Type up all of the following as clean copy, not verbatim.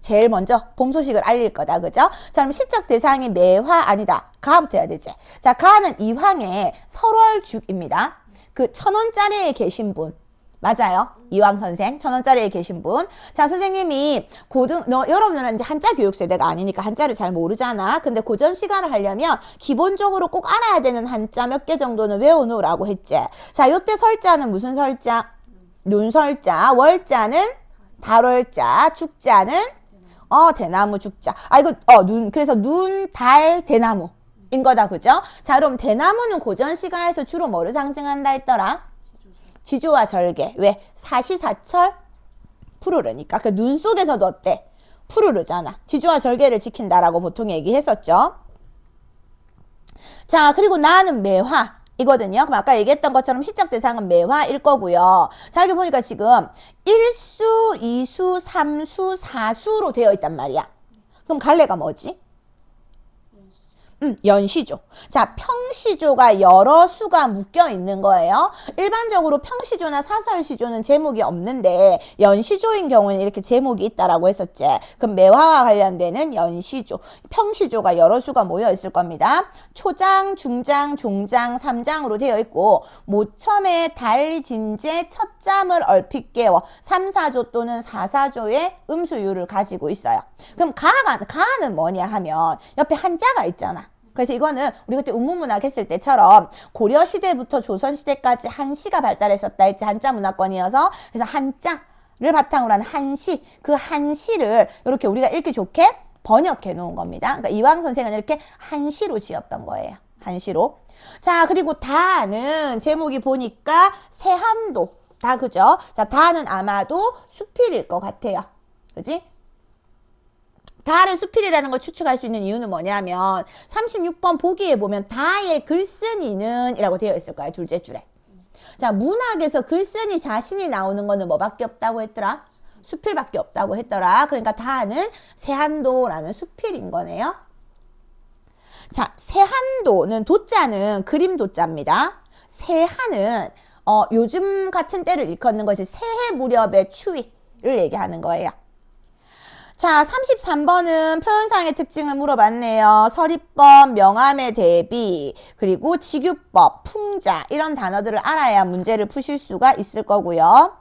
제일 먼저 봄 소식을 알릴 거다. 그죠? 자, 그럼 시적 대상이 매화 아니다. 가부터 해야 되지. 자, 가는 이황의 설월죽입니다. 그 1,000원짜리에 계신 분. 맞아요. 이황 선생, 1,000원짜리에 계신 분. 자, 선생님이 여러분은 이제 한자 교육 세대가 아니니까 한자를 잘 모르잖아. 근데 고전 시간을 하려면 기본적으로 꼭 알아야 되는 한자 몇 개 정도는 외워놓으라고 했지. 자, 요때 설자는 무슨 설자? 눈설자. 월자는 달월자. 죽자는 대나무 죽자. 그래서 눈, 달, 대나무인 거다. 그죠? 자, 그럼 대나무는 고전 시가에서 주로 뭐를 상징한다 했더라? 지조와 절개. 왜? 사시사철 푸르르니까. 그 눈 속에서도 어때? 푸르르잖아. 지조와 절개를 지킨다라고 보통 얘기했었죠. 자, 그리고 나는 매화 이거든요. 그럼 아까 얘기했던 것처럼 시적 대상은 매화일 거고요. 자, 여기 보니까 지금 1수, 2수, 3수, 4수로 되어 있단 말이야. 그럼 갈래가 뭐지? 연시조. 자, 평시조가 여러 수가 묶여 있는 거예요. 일반적으로 평시조나 사설시조는 제목이 없는데 연시조인 경우는 이렇게 제목이 있다라고 했었지. 그럼 매화와 관련되는 연시조. 평시조가 여러 수가 모여 있을 겁니다. 초장, 중장, 종장, 삼장으로 되어 있고 모첨에 달, 진제, 첫잠을 얼핏 깨워 3, 4조 또는 4, 4조의 음수율을 가지고 있어요. 그럼 가는 뭐냐 하면 옆에 한자가 있잖아. 그래서 이거는 우리 그때 운문문학 했을 때처럼 고려시대부터 조선시대까지 한시가 발달했었다 했지. 한자 문화권이어서. 그래서 한자를 바탕으로 한 한시, 그 한시를 이렇게 우리가 읽기 좋게 번역해 놓은 겁니다. 그러니까 이황 선생은 이렇게 한시로 지었던 거예요. 한시로. 자, 그리고 다는 제목이 보니까 세한도. 다 그죠? 자, 다는 아마도 수필일 것 같아요. 그지? 다를 수필이라는 걸 추측할 수 있는 이유는 뭐냐면 36번 보기에 보면 다의 글쓴이는 이라고 되어 있을 거예요. 둘째 줄에. 자, 문학에서 글쓴이 자신이 나오는 거는 뭐밖에 없다고 했더라? 수필밖에 없다고 했더라. 그러니까 다는 세한도라는 수필인 거네요. 자, 세한도는 도자는 그림 도자입니다. 세한은 요즘 같은 때를 일컫는 거지. 새해 무렵의 추위를 얘기하는 거예요. 자, 33번은 표현상의 특징을 물어봤네요. 서리법, 명암의 대비, 그리고 직유법, 풍자 이런 단어들을 알아야 문제를 푸실 수가 있을 거고요.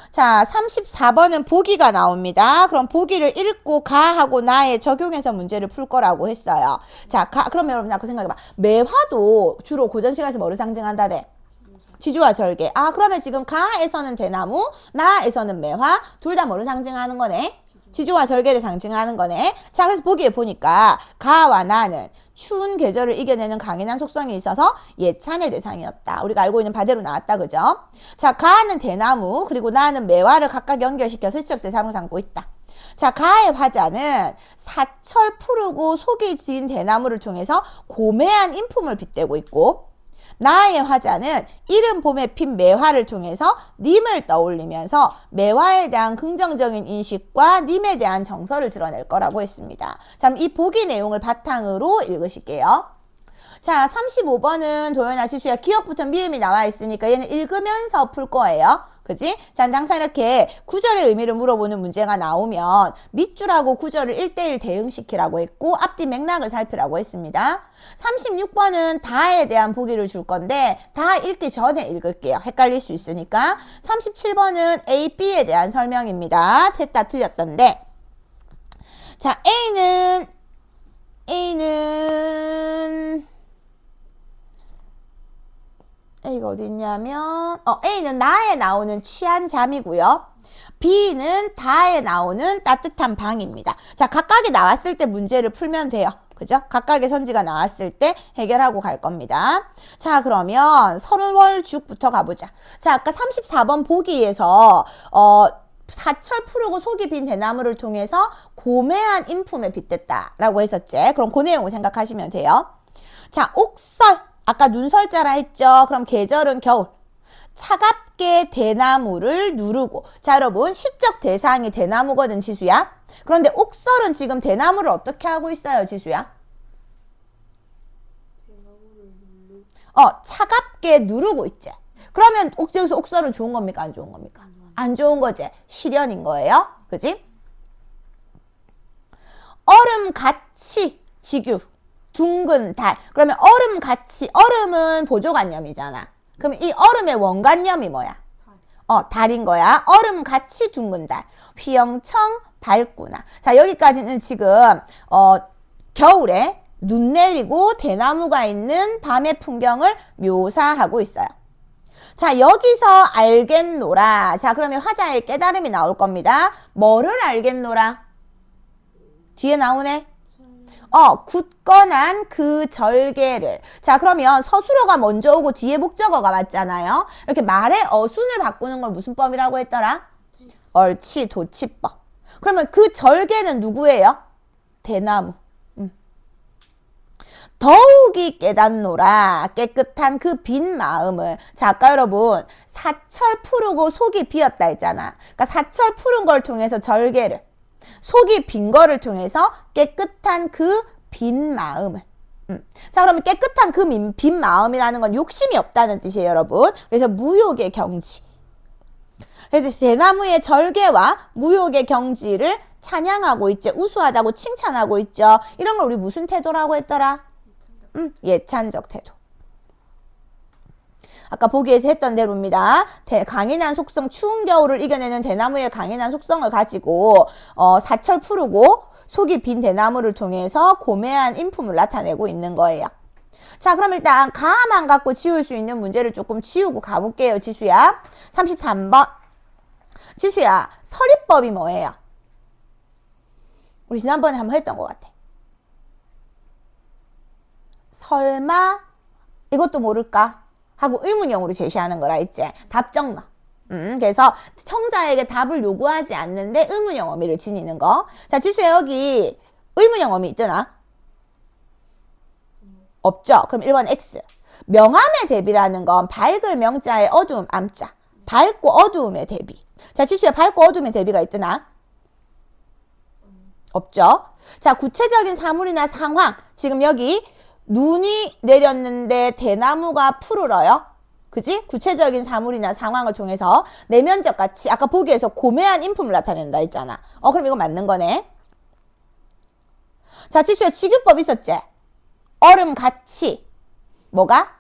자, 34번은 보기가 나옵니다. 그럼 보기를 읽고 가하고 나에 적용해서 문제를 풀 거라고 했어요. 자, 그러면 여러분 아까 생각해봐. 매화도 주로 고전 시간에서 뭐를 상징한다네? 지조와 절개. 아, 그러면 지금 가에서는 대나무, 나에서는 매화, 둘 다 뭐를 상징하는 거네? 지조와 절개를 상징하는 거네. 자, 그래서 보기에 보니까 가와 나는 추운 계절을 이겨내는 강인한 속성이 있어서 예찬의 대상이었다. 우리가 알고 있는 바대로 나왔다. 그죠? 자, 가는 대나무 그리고 나는 매화를 각각 연결시켜서 시적 대상으로 삼고 있다. 자, 가의 화자는 사철 푸르고 속이 진 대나무를 통해서 고매한 인품을 빗대고 있고 나의 화자는 이른 봄에 핀 매화를 통해서 님을 떠올리면서 매화에 대한 긍정적인 인식과 님에 대한 정서를 드러낼 거라고 했습니다. 자, 그럼 이 보기 내용을 바탕으로 읽으실게요. 자, 35번은 도연아 지수야 기억부터 미음이 나와 있으니까 얘는 읽으면서 풀 거예요. 그지? 자, 항상 이렇게 구절의 의미를 물어보는 문제가 나오면 밑줄하고 구절을 1대1 대응시키라고 했고 앞뒤 맥락을 살피라고 했습니다. 36번은 다에 대한 보기를 줄 건데 다 읽기 전에 읽을게요. 헷갈릴 수 있으니까. 37번은 A, B에 대한 설명입니다. 셋 다 틀렸던데. 자, A는 A가 어디 있냐면 A는 나에 나오는 취한 잠이고요. B는 다에 나오는 따뜻한 방입니다. 자, 각각이 나왔을 때 문제를 풀면 돼요. 그죠? 각각의 선지가 나왔을 때 해결하고 갈 겁니다. 자, 그러면 설월죽부터 가보자. 자, 아까 34번 보기에서 사철 푸르고 속이 빈 대나무를 통해서 고매한 인품에 빗댔다라고 했었지. 그럼 그 내용을 생각하시면 돼요. 자, 옥설. 아까 눈설자라 했죠. 그럼 계절은 겨울. 차갑게 대나무를 누르고. 자, 여러분 시적 대상이 대나무거든, 지수야. 그런데 옥설은 지금 대나무를 어떻게 하고 있어요, 지수야? 차갑게 누르고 있지. 그러면 여기서 옥설은 좋은 겁니까? 안 좋은 겁니까? 안 좋은 거지. 시련인 거예요. 그지? 얼음같이 지규, 둥근 달. 그러면 얼음같이, 얼음은 보조관념이잖아. 그럼 이 얼음의 원관념이 뭐야? 달인 거야. 얼음같이 둥근 달. 휘영청 밝구나. 자, 여기까지는 지금 겨울에 눈 내리고 대나무가 있는 밤의 풍경을 묘사하고 있어요. 자, 여기서 알겠노라. 자, 그러면 화자의 깨달음이 나올 겁니다. 뭐를 알겠노라? 뒤에 나오네. 굳건한 그 절개를. 자, 그러면 서술어가 먼저 오고 뒤에 목적어가 맞잖아요. 이렇게 말의 어순을 바꾸는 걸 무슨 법이라고 했더라? 옳지, 도치법. 그러면 그 절개는 누구예요? 대나무. 더욱이 깨닫노라. 깨끗한 그 빈 마음을. 자, 아까 여러분 사철 푸르고 속이 비었다 했잖아. 그러니까 사철 푸른 걸 통해서 절개를, 속이 빈 거를 통해서 깨끗한 그 빈 마음을. 자, 그러면 깨끗한 그 빈 마음이라는 건 욕심이 없다는 뜻이에요, 여러분. 그래서 무욕의 경지. 그래서 대나무의 절개와 무욕의 경지를 찬양하고 있죠. 우수하다고 칭찬하고 있죠. 이런 걸 우리 무슨 태도라고 했더라? 예찬적 태도. 아까 보기에서 했던 대로입니다. 강인한 속성, 추운 겨울을 이겨내는 대나무의 강인한 속성을 가지고 사철 푸르고 속이 빈 대나무를 통해서 고매한 인품을 나타내고 있는 거예요. 자, 그럼 일단 가만 갖고 지울 수 있는 문제를 조금 지우고 가볼게요, 지수야. 33번. 지수야, 서리법이 뭐예요? 우리 지난번에 한번 했던 것 같아. 설마 이것도 모를까? 하고 의문형으로 제시하는 거라 했지. 답정 넣어. 그래서 청자에게 답을 요구하지 않는데 의문형 어미를 지니는 거. 자, 지수야, 여기 의문형 어미 있더나? 없죠? 그럼 1번 X. 명암의 대비라는 건 밝을 명자의 어두움 암자. 밝고 어두움의 대비. 자, 지수야, 밝고 어두움의 대비가 있더나? 없죠? 자, 구체적인 사물이나 상황. 지금 여기 눈이 내렸는데 대나무가 푸르러요. 그지? 구체적인 사물이나 상황을 통해서 내면적 가치, 아까 보기에서 고매한 인품을 나타낸다 했잖아. 그럼 이거 맞는 거네. 자, 지수야, 지규법 있었지? 얼음같이 뭐가?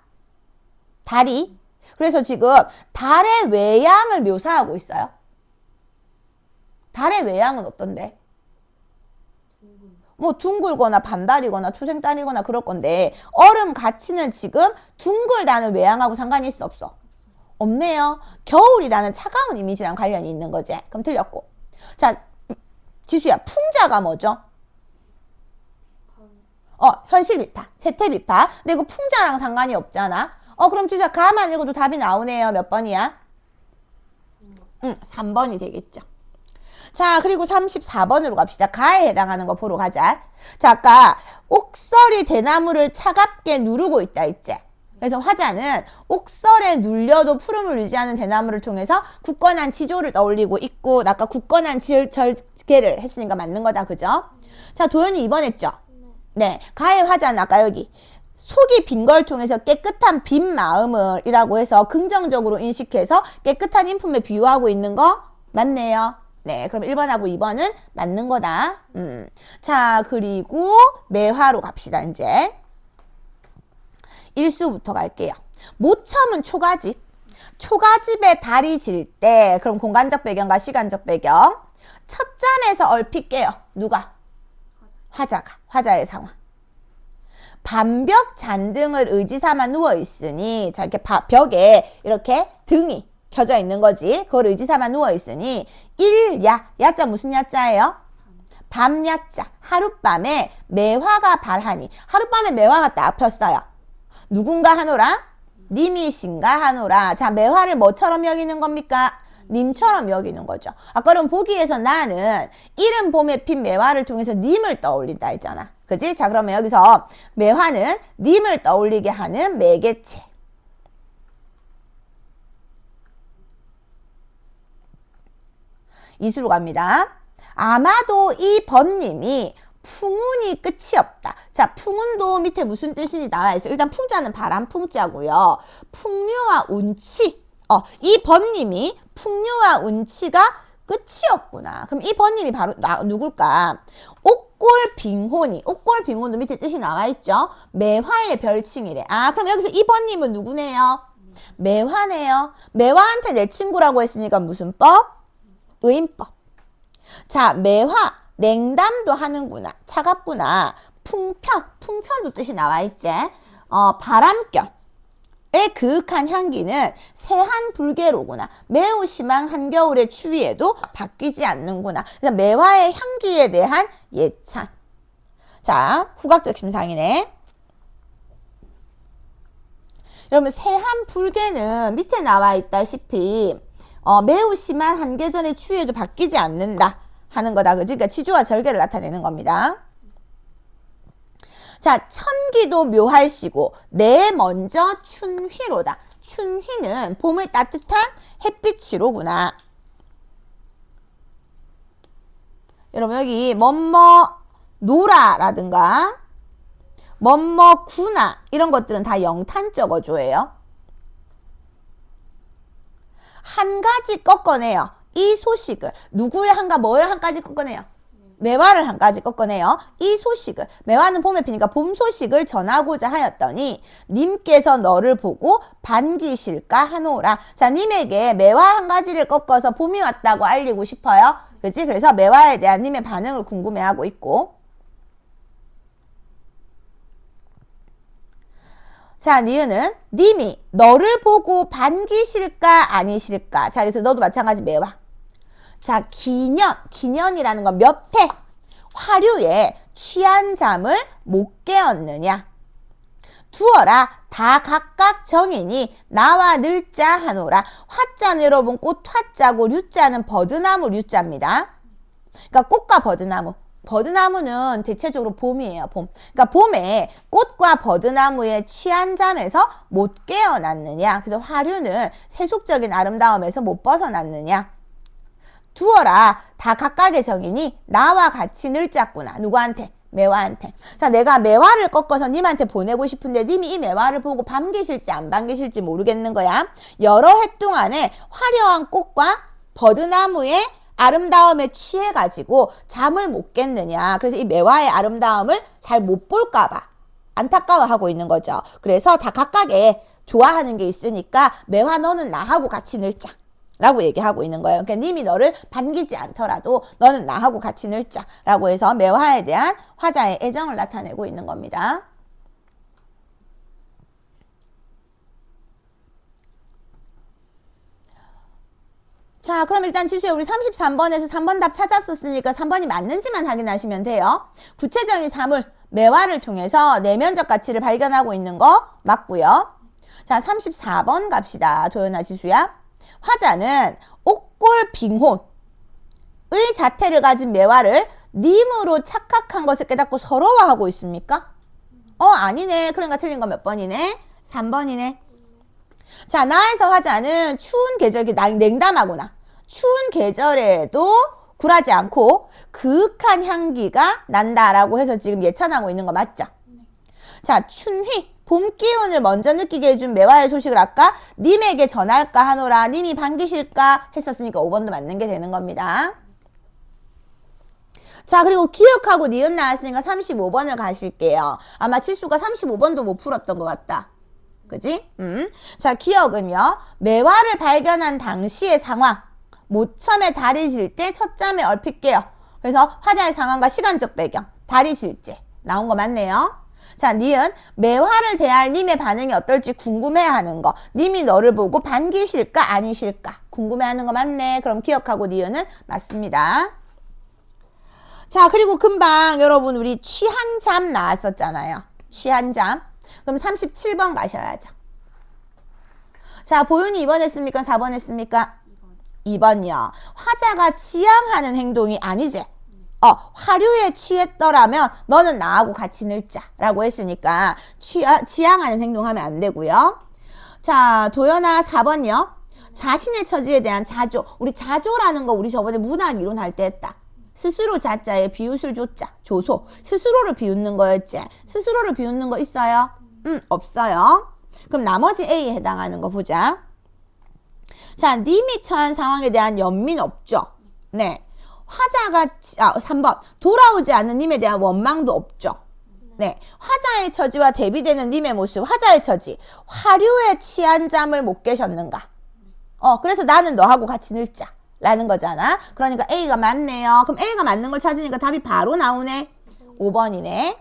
달이. 그래서 지금 달의 외양을 묘사하고 있어요. 달의 외양은 어떤데? 뭐 둥글거나 반달이거나 초생달이거나 그럴 건데 얼음 가치는 지금 둥글다는 외양하고 상관이 있어 없어? 없네요. 겨울이라는 차가운 이미지랑 관련이 있는 거지. 그럼 틀렸고. 자, 지수야, 풍자가 뭐죠? 현실 비파, 세태 비파. 근데 이거 풍자랑 상관이 없잖아. 그럼 지수야, 가만 읽어도 답이 나오네요. 몇 번이야? 3번이 되겠죠. 자, 그리고 34번으로 갑시다. 가에 해당하는 거 보러 가자. 자, 아까 옥설이 대나무를 차갑게 누르고 있다 했지. 그래서 화자는 옥설에 눌려도 푸름을 유지하는 대나무를 통해서 굳건한 지조를 떠올리고 있고, 아까 굳건한 절개를 했으니까 맞는 거다. 그죠? 자, 도연이 2번 했죠? 네. 가의 화자는 아까 여기 속이 빈 걸 통해서 깨끗한 빈 마음을 이라고 해서 긍정적으로 인식해서 깨끗한 인품에 비유하고 있는 거 맞네요. 네, 그럼 1번하고 2번은 맞는 거다. 자, 그리고 매화로 갑시다, 이제. 일수부터 갈게요. 모첨은 초가집. 초가집에 달이 질 때, 그럼 공간적 배경과 시간적 배경. 첫 잠에서 얼핏 깨요. 누가? 화자가. 화자의 상황. 반벽 잔등을 의지삼아 누워있으니, 자, 이렇게 벽에 이렇게 등이 켜져 있는 거지. 그걸 의지삼아 누워있으니 일야, 야자 무슨 야자예요? 밤야자. 하룻밤에 매화가 발하니. 하룻밤에 매화가 딱 폈어요. 누군가 하노라? 님이신가 하노라. 자, 매화를 뭐처럼 여기는 겁니까? 님처럼 여기는 거죠. 아까 그럼 보기에서 나는 이른 봄에 핀 매화를 통해서 님을 떠올린다 했잖아. 그지? 자, 그러면 여기서 매화는 님을 떠올리게 하는 매개체. 이수로 갑니다. 아마도 이 번님이 풍운이 끝이 없다. 자, 풍운도 밑에 무슨 뜻이 나와 있어? 일단 풍자는 바람 풍자고요. 풍류와 운치. 이 번님이 풍류와 운치가 끝이 없구나. 그럼 이 번님이 바로 누굴까? 옥과 옥골빙혼도 밑에 뜻이 나와 있죠. 매화의 별칭이래. 아, 그럼 여기서 2번님은 누구네요? 매화네요. 매화한테 내 친구라고 했으니까 무슨 법? 의인법. 자, 매화, 냉담도 하는구나. 차갑구나. 풍편도 뜻이 나와 있지. 바람결의 그윽한 향기는 세한 불개로구나. 매우 심한 한겨울의 추위에도 바뀌지 않는구나. 그래서 매화의 향기에 대한 예찬. 자, 후각적 심상이네. 여러분, 세한 불개는 밑에 나와 있다시피 매우 심한 한계전의 추위에도 바뀌지 않는다 하는 거다. 그지? 그러니까 치주와 절개를 나타내는 겁니다. 자, 천기도 묘할시고 내 먼저 춘휘로다. 춘휘는 봄의 따뜻한 햇빛이로구나. 여러분, 여기 뭐뭐 노라라든가 뭐뭐 구나 이런 것들은 다 영탄적 어조예요. 한 가지 꺾어내요. 이 소식을 누구의 한가 뭐의 한 가지 꺾어내요? 매화를 한 가지 꺾어내요. 이 소식을, 매화는 봄에 피니까 봄 소식을 전하고자 하였더니 님께서 너를 보고 반기실까 하노라. 자, 님에게 매화 한 가지를 꺾어서 봄이 왔다고 알리고 싶어요. 그치? 그래서 매화에 대한 님의 반응을 궁금해하고 있고. 자, 니은은 님이 너를 보고 반기실까 아니실까. 자, 그래서 너도 마찬가지 매화. 자, 기년이라는 건 몇 해 화류에 취한 잠을 못 깨었느냐. 두어라 다 각각 정이니 나와 늘자 하노라. 화자는 여러분 꽃 화자고 류자는 버드나무 류자입니다. 그러니까 꽃과 버드나무. 버드나무는 대체적으로 봄이에요. 봄. 그러니까 봄에 꽃과 버드나무의 취한 잠에서 못 깨어났느냐. 그래서 화류는 세속적인 아름다움에서 못 벗어났느냐. 두어라 다 각각의 정이니 나와 같이 늘자꾸나. 누구한테? 매화한테. 자, 내가 매화를 꺾어서 님한테 보내고 싶은데 님이 이 매화를 보고 반기실지 안 반기실지 모르겠는 거야. 여러 해 동안에 화려한 꽃과 버드나무의 아름다움에 취해가지고 잠을 못 깼느냐. 그래서 이 매화의 아름다움을 잘 못 볼까봐 안타까워하고 있는 거죠. 그래서 다 각각의 좋아하는 게 있으니까 매화 너는 나하고 같이 늘자 라고 얘기하고 있는 거예요. 그러니까 님이 너를 반기지 않더라도 너는 나하고 같이 늘자 라고 해서 매화에 대한 화자의 애정을 나타내고 있는 겁니다. 자, 그럼 일단 지수에 우리 33번에서 3번 답 찾았었으니까 3번이 맞는지만 확인하시면 돼요. 구체적인 사물, 매화를 통해서 내면적 가치를 발견하고 있는 거 맞고요. 자, 34번 갑시다. 도연아, 지수야. 화자는 옥골빙혼의 자태를 가진 매화를 님으로 착각한 것을 깨닫고 서러워하고 있습니까? 아니네. 그러니까 틀린 거 몇 번이네? 3번이네. 자, 나에서 화자는 추운 계절, 냉담하구나. 추운 계절에도 굴하지 않고 그윽한 향기가 난다라고 해서 지금 예찬하고 있는 거 맞죠? 자, 춘휘. 봄 기운을 먼저 느끼게 해준 매화의 소식을 아까 님에게 전할까 하노라. 님이 반기실까 했었으니까 5번도 맞는 게 되는 겁니다. 자, 그리고 기억하고 니은 나왔으니까 35번을 가실게요. 아마 치수가 35번도 못 풀었던 것 같다. 그지? 자, 기억은요. 매화를 발견한 당시의 상황. 모첨에 달이 질 때 첫 잠에 얼핏 깨요. 그래서 화자의 상황과 시간적 배경. 달이 질제. 나온 거 맞네요. 자, 니은 매화를 대할 님의 반응이 어떨지 궁금해하는 거. 님이 너를 보고 반기실까 아니실까 궁금해하는 거 맞네. 그럼 기억하고 니은은 맞습니다. 자, 그리고 금방 여러분 우리 취한 잠 나왔었잖아요. 취한 잠. 그럼 37번 가셔야죠. 자, 보윤이 2번 했습니까? 4번 했습니까? 2번이요. 화자가 지향하는 행동이 아니지. 화류에 취했더라면 너는 나하고 같이 늘자 라고 했으니까 지향하는 행동하면 안 되고요. 자, 도연아 4번이요. 자신의 처지에 대한 자조. 우리 자조라는 거 우리 저번에 문학 이론 할 때 했다. 스스로 자자에 비웃을 조자. 조소. 스스로를 비웃는 거였지. 스스로를 비웃는 거 있어요? 없어요. 그럼 나머지 A에 해당하는 거 보자. 자, 님이 처한 상황에 대한 연민 없죠. 네. 화자가 3번 돌아오지 않는 님에 대한 원망도 없죠. 네, 화자의 처지와 대비되는 님의 모습. 화자의 처지, 화류에 취한 잠을 못 깨셨는가. 그래서 나는 너하고 같이 늙자 라는 거잖아. 그러니까 A가 맞네요. 그럼 A가 맞는 걸 찾으니까 답이 바로 나오네. 5번이네.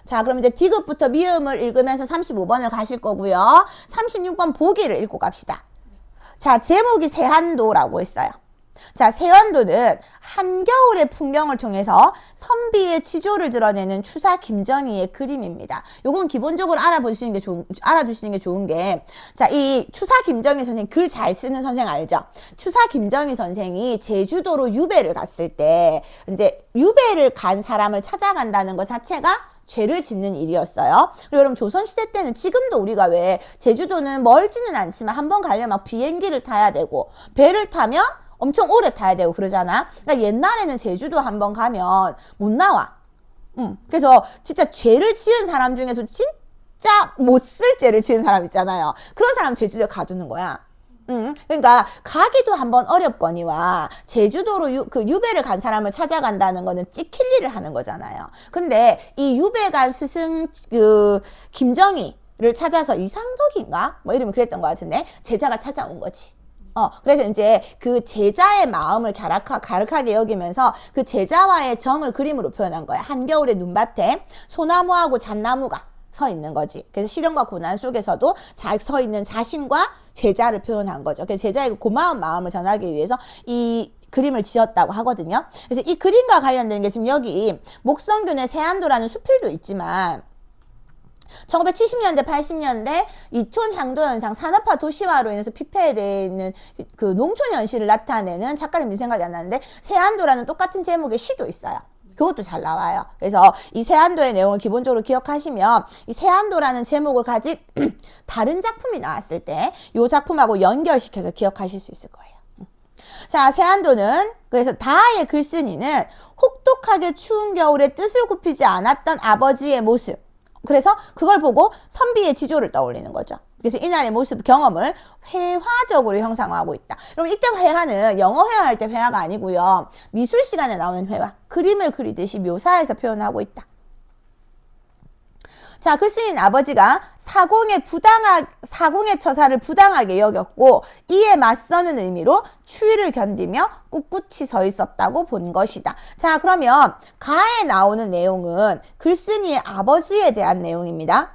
자, 그럼 이제 디귿부터 미음을 읽으면서 35번을 가실 거고요. 36번 보기를 읽고 갑시다. 자, 제목이 세한도라고 했어요. 자, 세한도는 한겨울의 풍경을 통해서 선비의 지조를 드러내는 추사 김정희의 그림입니다. 요건 기본적으로 알아두시는 게 좋은 게, 자, 이 추사 김정희 선생 글 잘 쓰는 선생 알죠? 추사 김정희 선생이 제주도로 유배를 갔을 때, 이제 유배를 간 사람을 찾아간다는 것 자체가 죄를 짓는 일이었어요. 그리고 여러분 조선시대 때는 지금도 우리가 왜 제주도는 멀지는 않지만 한번 가려면 막 비행기를 타야 되고 배를 타면 엄청 오래 타야 되고 그러잖아. 그러니까 옛날에는 제주도 한번 가면 못 나와. 그래서 진짜 죄를 지은 사람 중에서 진짜 못 쓸 죄를 지은 사람 있잖아요. 그런 사람 제주도에 가두는 거야. 그러니까 가기도 한번 어렵거니와 제주도로 유배를 간 사람을 찾아간다는 거는 찍힐 일을 하는 거잖아요. 근데 이 유배 간 스승 김정희를 찾아서 이상덕인가? 뭐 이름이 그랬던 것 같은데 제자가 찾아온 거지. 그래서 이제 그 제자의 마음을 가득하게 여기면서 그 제자와의 정을 그림으로 표현한 거야. 한겨울의 눈밭에 소나무하고 잣나무가 서 있는 거지. 그래서 시련과 고난 속에서도 잘 서 있는 자신과 제자를 표현한 거죠. 그래서 제자의 고마운 마음을 전하기 위해서 이 그림을 지었다고 하거든요. 그래서 이 그림과 관련된 게 지금 여기 목성균의 세안도라는 수필도 있지만 1970년대, 80년대 이촌 향도 현상, 산업화 도시화로 인해서 피폐되어 있는 그 농촌 현실을 나타내는 작가 이름이 생각이 안 나는데 세안도라는 똑같은 제목의 시도 있어요. 그것도 잘 나와요. 그래서 이 세안도의 내용을 기본적으로 기억하시면 이 세안도라는 제목을 가진 다른 작품이 나왔을 때 이 작품하고 연결시켜서 기억하실 수 있을 거예요. 자, 세안도는 그래서 다하의 글쓴이는 혹독하게 추운 겨울에 뜻을 굽히지 않았던 아버지의 모습. 그래서 그걸 보고 선비의 지조를 떠올리는 거죠. 그래서 이날의 모습, 경험을 회화적으로 형상화하고 있다. 여러분 이때 회화는 영어 회화할 때 회화가 아니고요. 미술 시간에 나오는 회화, 그림을 그리듯이 묘사해서 표현하고 있다. 자, 글쓴이는 아버지가 사공의 처사를 부당하게 여겼고 이에 맞서는 의미로 추위를 견디며 꿋꿋이 서 있었다고 본 것이다. 자, 그러면 가에 나오는 내용은 글쓴이의 아버지에 대한 내용입니다.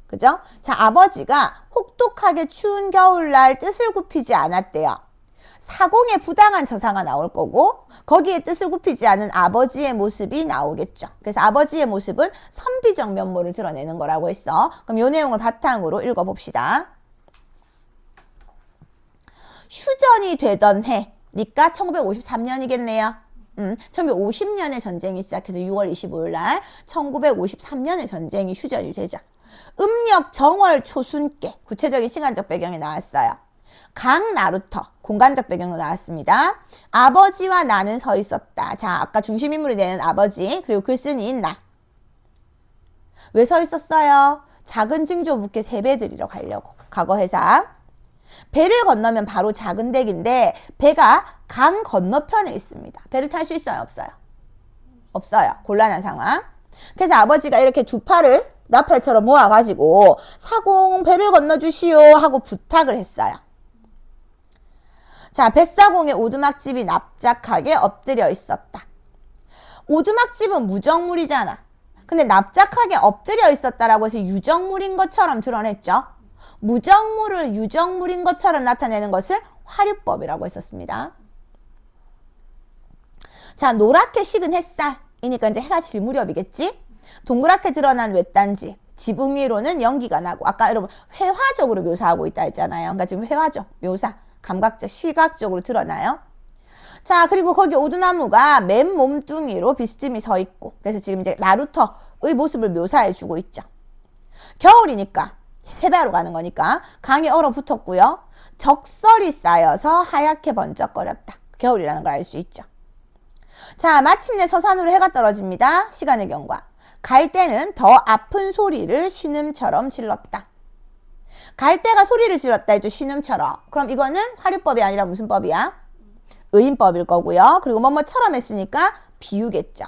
그죠? 자, 아버지가 혹독하게 추운 겨울날 뜻을 굽히지 않았대요. 사공의 부당한 처사가 나올 거고 거기에 뜻을 굽히지 않은 아버지의 모습이 나오겠죠. 그래서 아버지의 모습은 선비적 면모를 드러내는 거라고 했어. 그럼 이 내용을 바탕으로 읽어봅시다. 휴전이 되던 해니까 1953년이겠네요. 1950년에 전쟁이 시작해서 6월 25일 날 1953년에 전쟁이 휴전이 되죠. 음력 정월 초순께 구체적인 시간적 배경이 나왔어요. 강 나루터 공간적 배경으로 나왔습니다. 아버지와 나는 서 있었다. 자, 아까 중심인물이 되는 아버지 그리고 글쓴이인 나. 왜 서 있었어요? 작은 징조 묵게 세배 드리러 가려고. 과거 해석. 배를 건너면 바로 작은 댁인데 배가 강 건너편에 있습니다. 배를 탈 수 있어요? 없어요? 없어요. 곤란한 상황. 그래서 아버지가 이렇게 두 팔을 나팔처럼 모아가지고 사공 배를 건너주시오 하고 부탁을 했어요. 자, 뱃사공에 오두막집이 납작하게 엎드려 있었다. 오두막집은 무정물이잖아. 근데 납작하게 엎드려 있었다라고 해서 유정물인 것처럼 드러냈죠. 무정물을 유정물인 것처럼 나타내는 것을 화류법이라고 했었습니다. 자, 노랗게 식은 햇살이니까 이제 해가 질 무렵이겠지. 동그랗게 드러난 외딴지, 지붕 위로는 연기가 나고 아까 여러분 회화적으로 묘사하고 있다 했잖아요. 그러니까 지금 회화적 묘사, 감각적, 시각적으로 드러나요. 자, 그리고 거기 오두나무가 맨 몸뚱이로 비스듬히 서 있고 그래서 지금 이제 나루터의 모습을 묘사해 주고 있죠. 겨울이니까 세배하러 가는 거니까 강이 얼어붙었고요. 적설이 쌓여서 하얗게 번쩍거렸다. 겨울이라는 걸 알 수 있죠. 자, 마침내 서산으로 해가 떨어집니다. 시간의 경과. 갈대는 더 아픈 소리를 신음처럼 질렀다. 갈대가 소리를 질렀다 했죠. 신음처럼. 그럼 이거는 화류법이 아니라 무슨 법이야? 의인법일 거고요. 그리고 뭐뭐처럼 했으니까 비유겠죠.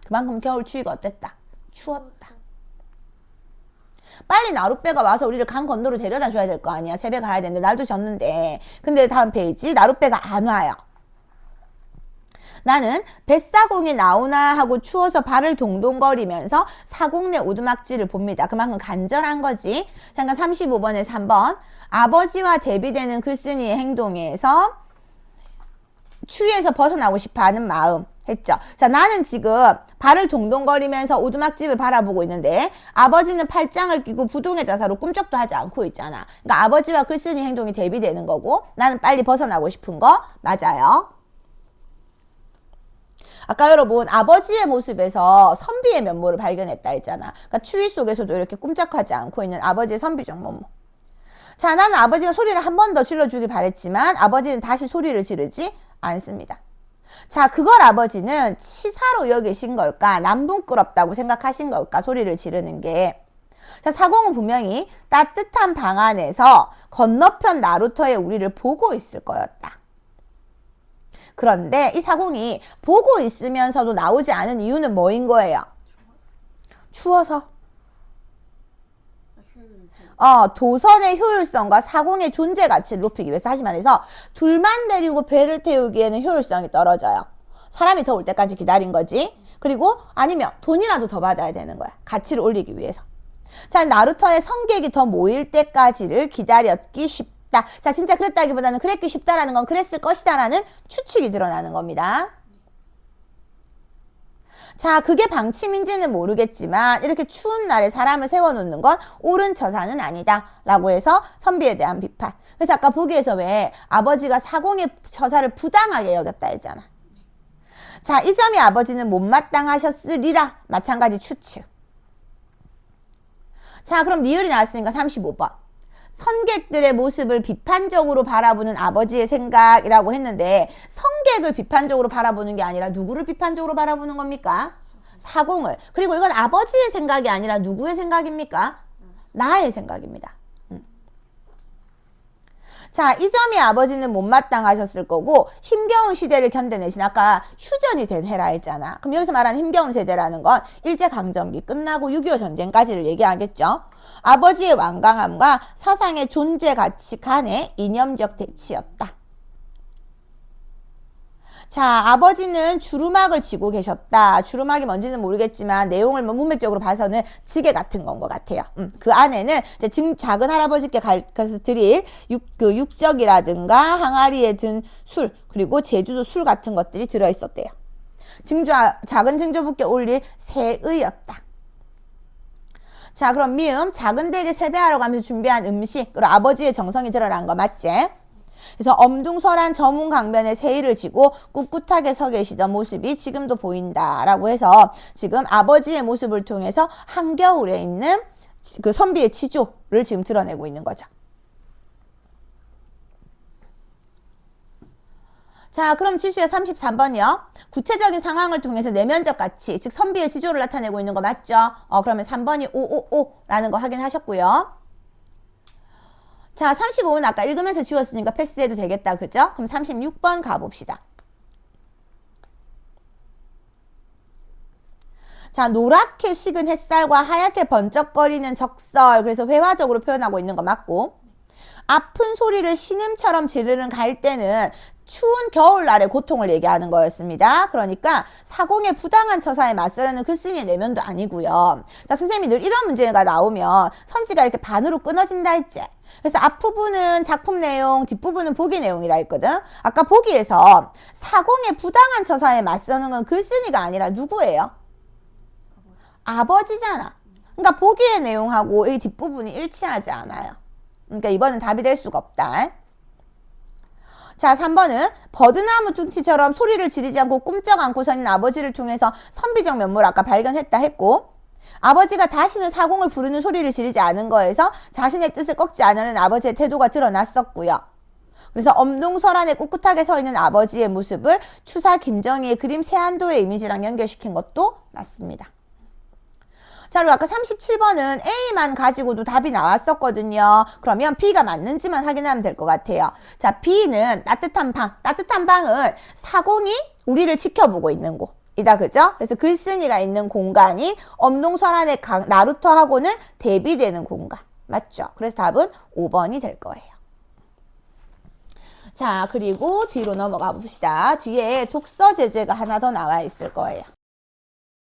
그만큼 겨울 추위가 어땠다? 추웠다. 빨리 나룻배가 와서 우리를 강 건너로 데려다 줘야 될 거 아니야. 새벽 가야 되는데 날도 졌는데. 근데 다음 페이지 나룻배가 안 와요. 나는 뱃사공이 나오나 하고 추워서 발을 동동거리면서 사공 내 오두막지를 봅니다. 그만큼 간절한 거지. 잠깐 35번에 3번. 아버지와 대비되는 글쓴이의 행동에서 추위에서 벗어나고 싶어 하는 마음 했죠. 자, 나는 지금 발을 동동거리면서 오두막집을 바라보고 있는데 아버지는 팔짱을 끼고 부동의 자세로 꿈쩍도 하지 않고 있잖아. 그러니까 아버지와 글쓴이 행동이 대비되는 거고 나는 빨리 벗어나고 싶은 거 맞아요. 아까 여러분 아버지의 모습에서 선비의 면모를 발견했다 했잖아. 그러니까 추위 속에서도 이렇게 꿈쩍하지 않고 있는 아버지의 선비적 면모. 자, 나는 아버지가 소리를 한 번 더 질러주길 바랬지만 아버지는 다시 소리를 지르지 않습니다. 자, 그걸 아버지는 치사로 여기신 걸까? 남분끄럽다고 생각하신 걸까? 소리를 지르는 게. 자, 사공은 분명히 따뜻한 방 안에서 건너편 나루터에 우리를 보고 있을 거였다. 그런데 이 사공이 보고 있으면서도 나오지 않은 이유는 뭐인 거예요? 추워서. 도선의 효율성과 사공의 존재 가치를 높이기 위해서. 하지 말해서 둘만 데리고 배를 태우기에는 효율성이 떨어져요. 사람이 더울 때까지 기다린 거지. 그리고 아니면 돈이라도 더 받아야 되는 거야. 가치를 올리기 위해서. 자, 나루터의 성객이 더 모일 때까지를 기다렸기 쉽다. 자, 진짜 그랬다기보다는 그랬기 쉽다라는 건 그랬을 것이다라는 추측이 드러나는 겁니다. 자, 그게 방침인지는 모르겠지만 이렇게 추운 날에 사람을 세워놓는 건 옳은 처사는 아니다 라고 해서 선비에 대한 비판. 그래서 아까 보기에서 왜 아버지가 사공의 처사를 부당하게 여겼다 했잖아. 자, 이 점이 아버지는 못마땅하셨으리라. 마찬가지 추측. 자, 그럼 리을이 나왔으니까 35번. 선객들의 모습을 비판적으로 바라보는 아버지의 생각이라고 했는데 성객을 비판적으로 바라보는 게 아니라 누구를 비판적으로 바라보는 겁니까? 사공을. 그리고 이건 아버지의 생각이 아니라 누구의 생각입니까? 나의 생각입니다. 자, 이 점이 아버지는 못마땅하셨을 거고 힘겨운 시대를 견뎌내신 아까 휴전이 된 해라 했잖아. 그럼 여기서 말하는 힘겨운 세대라는 건 일제강점기 끝나고 6.25 전쟁까지를 얘기하겠죠. 아버지의 완강함과 사상의 존재 가치 간의 이념적 대치였다. 자, 아버지는 주루막을 쥐고 계셨다. 주루막이 뭔지는 모르겠지만 내용을 문맥적으로 봐서는 지게 같은 건 것 같아요. 그 안에는 이제 지금 작은 할아버지께 가서 드릴 육적이라든가 항아리에 든 술 그리고 제주도 술 같은 것들이 들어있었대요. 작은 증조부께 올릴 새의였다. 자, 그럼 미음 작은 댁에 세배하러 가면서 준비한 음식 그리고 아버지의 정성이 드러난 거 맞지? 그래서 엄둥설한 저문 강변에 세일을 지고 꿋꿋하게 서 계시던 모습이 지금도 보인다라고 해서 지금 아버지의 모습을 통해서 한겨울에 있는 그 선비의 치조를 지금 드러내고 있는 거죠. 자, 그럼 지수의 33번이요. 구체적인 상황을 통해서 내면적 가치, 즉 선비의 지조를 나타내고 있는 거 맞죠? 그러면 3번이 555라는 거 확인하셨고요. 자, 35분 아까 읽으면서 지웠으니까 패스해도 되겠다. 그죠? 그럼 36번 가봅시다. 자, 노랗게 식은 햇살과 하얗게 번쩍거리는 적설. 그래서 회화적으로 표현하고 있는 거 맞고. 아픈 소리를 신음처럼 지르는 갈대는 추운 겨울날의 고통을 얘기하는 거였습니다. 그러니까 사공의 부당한 처사에 맞서려는 글쓴이의 내면도 아니고요. 자, 선생님이 늘 이런 문제가 나오면 선지가 이렇게 반으로 끊어진다 했지. 그래서 앞부분은 작품 내용, 뒷부분은 보기 내용이라 했거든. 아까 보기에서 사공의 부당한 처사에 맞서는 건 글쓴이가 아니라 누구예요? 아버지잖아. 그러니까 보기의 내용하고 이 뒷부분이 일치하지 않아요. 그러니까 이번엔 답이 될 수가 없다. 자, 3번은 버드나무 둥치처럼 소리를 지르지 않고 꿈쩍 안고 서 있는 아버지를 통해서 선비적 면모를 아까 발견했다 했고, 아버지가 다시는 사공을 부르는 소리를 지르지 않은 거에서 자신의 뜻을 꺾지 않으려는 아버지의 태도가 드러났었고요. 그래서 엄동설안에 꿋꿋하게 서 있는 아버지의 모습을 추사 김정희의 그림 세안도의 이미지랑 연결시킨 것도 맞습니다. 자, 그리고 아까 37번은 A만 가지고도 답이 나왔었거든요. 그러면 B가 맞는지만 확인하면 될 것 같아요. 자, B는 따뜻한 방. 따뜻한 방은 사공이 우리를 지켜보고 있는 곳. 이다, 그죠? 그래서 글쓴이가 있는 공간인 엄동설안의 나루터하고는 대비되는 공간. 맞죠? 그래서 답은 5번이 될 거예요. 자, 그리고 뒤로 넘어가 봅시다. 뒤에 독서 제재가 하나 더 나와 있을 거예요.